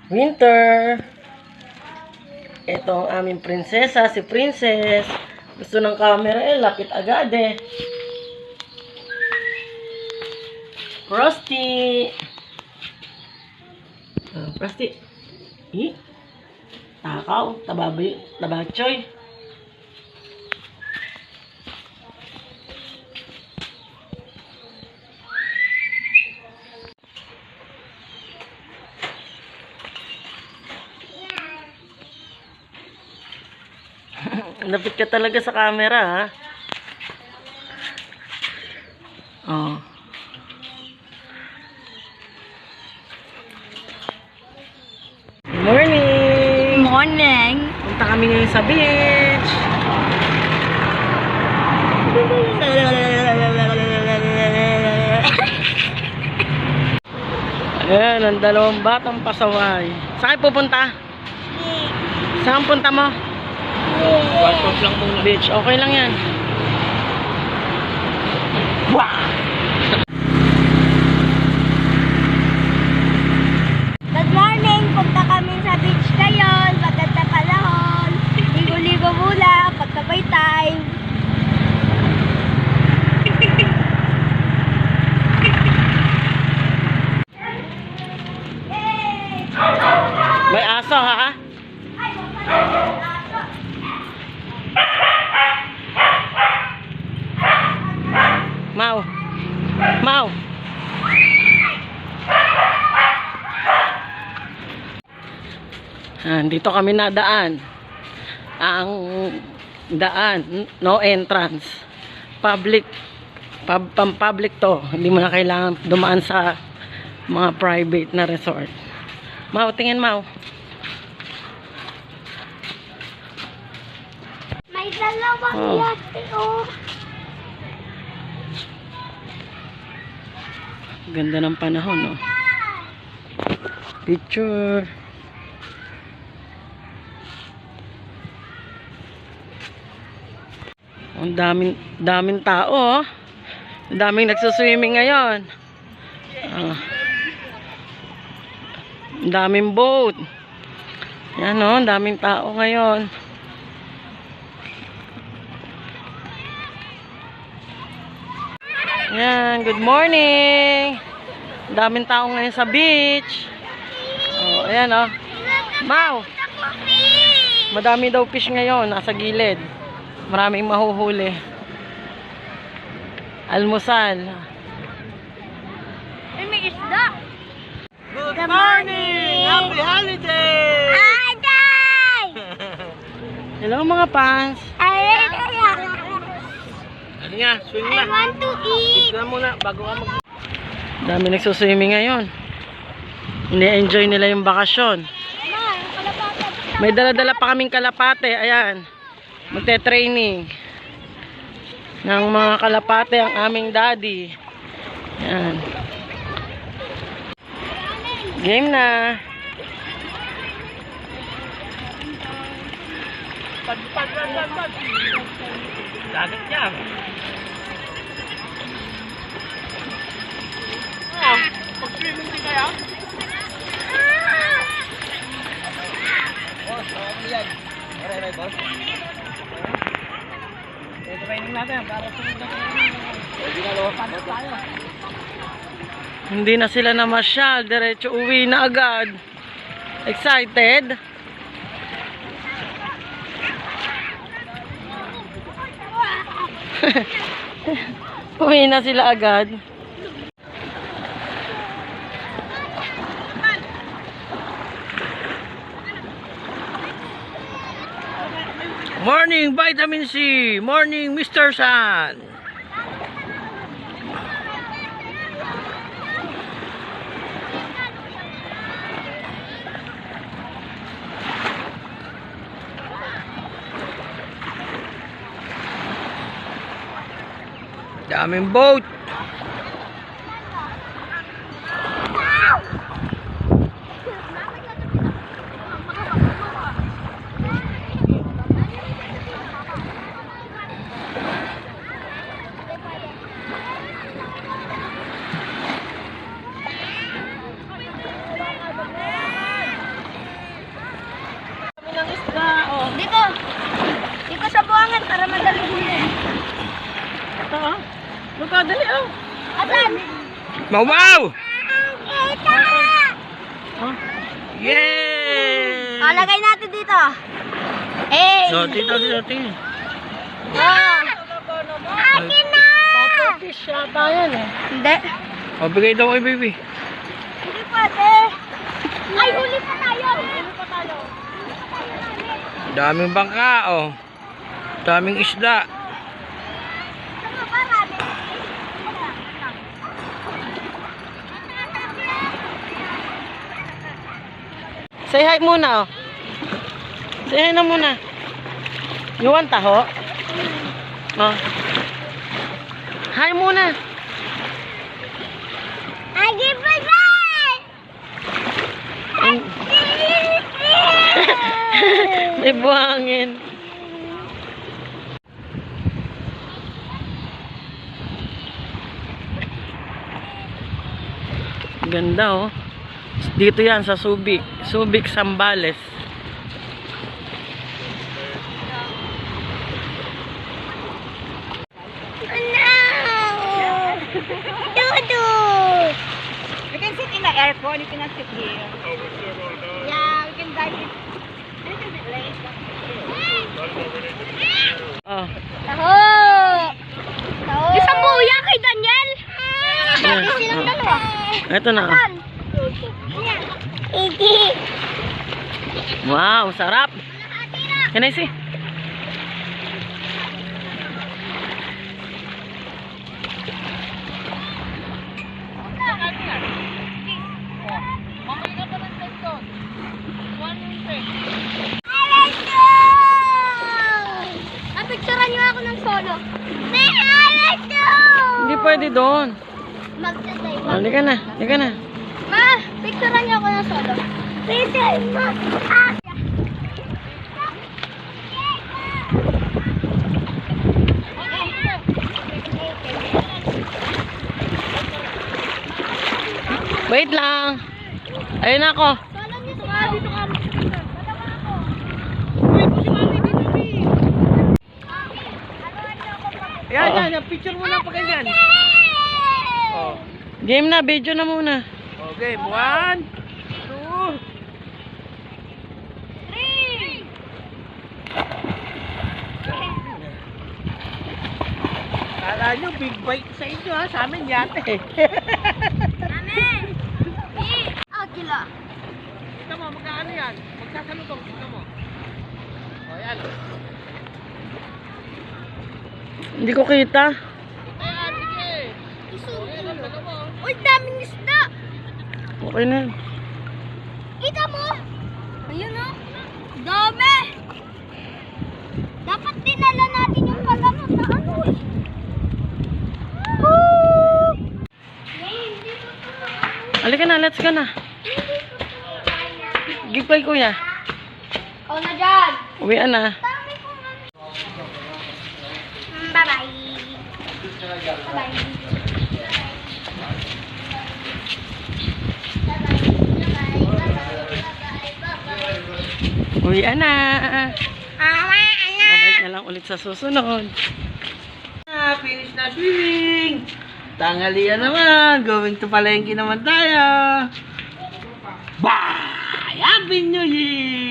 Winter. Ito ang aming prinsesa, si Princess. Gusto ng camera lapit agad Frosty. Frosty. Takaw, tabachoy. Lapit ka talaga sa camera, ha? Oh. Good morning! Good morning! Punta kami ngayon sa beach. Ayan, ang dalawang batang pasaway. Saan kayo pupunta? Saan punta mo? Workout lang muna. Beach, okay lang yan. Wow! Good morning! Punta kami sa beach ngayon. Maganda panahon. Ligo-ligo muna. Pagkabay time. May aso, ha? Mau. Mau. Dito kami nadaan. Ang daan, no entrance. Public. Public to. Hindi mo na kailangan dumaan sa mga private na resort. Mau, tingin Mau. May dalawang yate, oh. Ganda ng panahon, no? Picture. Ang daming tao, oh. Ang daming nagsuswimming ngayon. Ang daming boat. Yan, oh. Ang daming tao ngayon. Yan, good morning. Daming tao ngayon sa beach. Oh, ayan oh. Mau. Madami daw fish ngayon nasa gilid. Maraming mahuhuli. Almusal. May isda. Good morning. Happy holiday. Hi, guys! Hello mga fans. Ano nga, swim I want to eat. Tignan muna bago ka mag... Dami nagsuswimming ngayon. Ini-enjoy nila yung bakasyon. May dala-dala pa kaming kalapate. Ayan. Magte-training ng mga kalapate ang aming daddy. Ayan. Game na. Pad. Dagat yan. Pag-swimming din kaya? Boss, okay yan. Aray, boss. Training natin para sunod na tayo. Hindi na sila namasyal. Diretso uwi na agad. Excited? Uwi na sila agad. Morning vitamin C. Morning Mr. Sun. Daming boat. Dito. Dito sa buwangan para madali huli. Ito ah. Luka, dali ah. Asan? Wow! Kita! Oh. Yay! Lagay natin dito. Eh. So, tita. Oh. Akin na! Papa fish yata yan eh. Hindi. O, bigay daw kay baby. Hindi pwede. Ay, huli pa tayo. Daming bangka, oh. Daming isda. Ano ba, rabbit? Say hi muna oh. Say hi na muna. You want taho? Oh. Hi muna. Ay, give me that! May buhangin. Ganda oh. Dito yan sa Subic. Subic, Zambales. Dudu! We can sit in the aircon, you cannot sit here. Yeah, we can dive it. Oh. Taho! Taho! Isang buya kay Daniel! Yan. Silang Oh. dalawa. Ito na. Oh. Yan. Iki. Wow, sarap. Can I see? Napicturean niyo ako ng solo. May alas to! Hindi pwede doon. Magsasayo. Halika na. Halika na. Ma, picturean niyo ako ng solo. Pwede, ma. Ah! Wait lang. Ayun ako. Solo niyo sa dito ka. Yan, Oo. yan. Picture mo na pa ganyan. Oh. Game na. Video na muna. Okay, 1, 2. Kala nyo, big bite sa inyo ha. Sa amin yate. Amen. Agila. Tignan mo, magkaano yan? Magsasalutong, tignan mo. O, yan. Hindi ko kita. Ayan, sige. Uy, daming isda. Okay na. Yan. Kita mo? Ayun o. Dami. Dapat dinala natin yung pagamot na ano eh. Woo! Halika na. Let's go na. Give kay kuya. O na dyan. Uwian na. Dami ko nga. Bye-bye. Bye-bye. Uwian na. Awa, anak. Mabait na lang ulit sa susunod. Finish na swimming. Tanghalian naman. Going to palengke naman tayo. Bye! Happy New Year!